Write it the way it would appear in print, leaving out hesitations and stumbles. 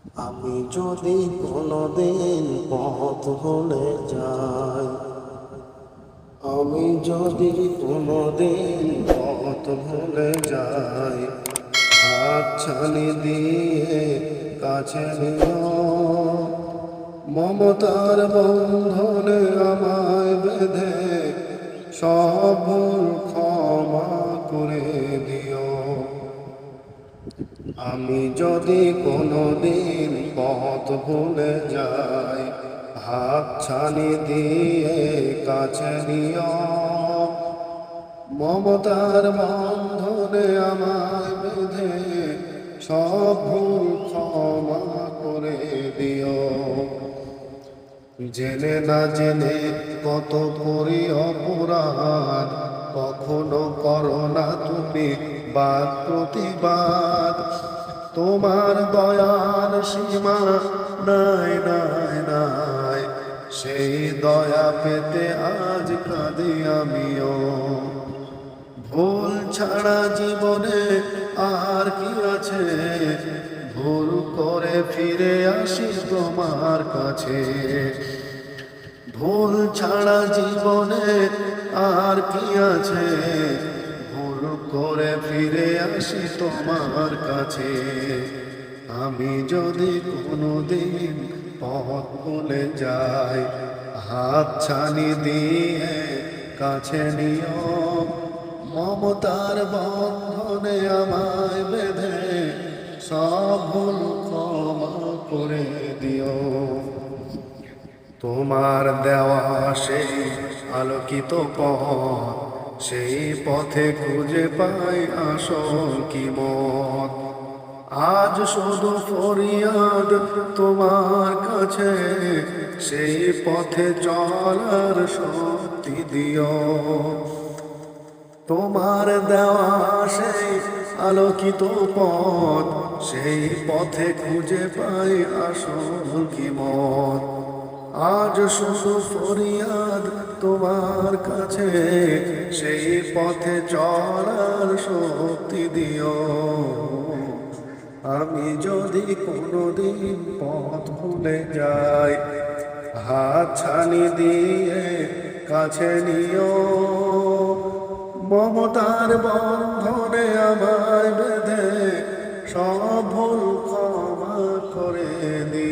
আমি যদি কোনোদিন পথ ভুলে যাই, আমি যদি কোনোদিন পথ ভুলে যাই, হাত ছানি দিয়ে কাছে নিও, মমতার বন্ধনে আমায় বেঁধে সব ভুল ক্ষমা করে দিও। আমি যদি কোনোদিন পথ ভুলে যাই, হাত ছানি দিয়ে কাছে নিও, মমতার বন্ধনে আমায় বেঁধে সব ভুল ক্ষমা করে দিও। জেনে না জেনে কত করি অপরাধ, কখনো করো না তুমি বাদ প্রতিবাদ। তোমার দয়ার সীমা নাই নাই নাই, সেই দয়া পেতে আজ কাঁদি আমিও। ভুল ছাড়া জীবনে আর কি আছে, ভুল করে ফিরে আসি তোমার কাছে। ভুল ছাড়া জীবনে আর কি আছে, ভুল করে ফিরে আসি তোমার কাছে। আমি যদি কোনোদিন পথ ভুলে যাই, হাত ছানি দিয়ে কাছে নিও, মমতার বন্ধনে আমায় বেঁধে সব ভুল ক্ষমা করে দিও। তোমার দেওয়া সেই আলোকিত পথ, সেই পথে খুঁজে পাই আসল কি মত। আজ শুধু ফরিয়াদ তোমার কাছে, সেই পথে চলার শক্তি দিও। তোমার দেওয়া সেই আলোকিত পথ, সেই পথে খুঁজে পাই আসল কি মত। আজ শুধু ফরিয়াদ তোমার কাছে, সেই পথে চলার শক্তি দিও। আমি যদি কোনোদিন পথ ভুলে যাই, হাত ছানি দিয়ে কাছে নিও, মমতার বন্ধনে আমায় বেঁধে সব ভুল ক্ষমা করে দিও।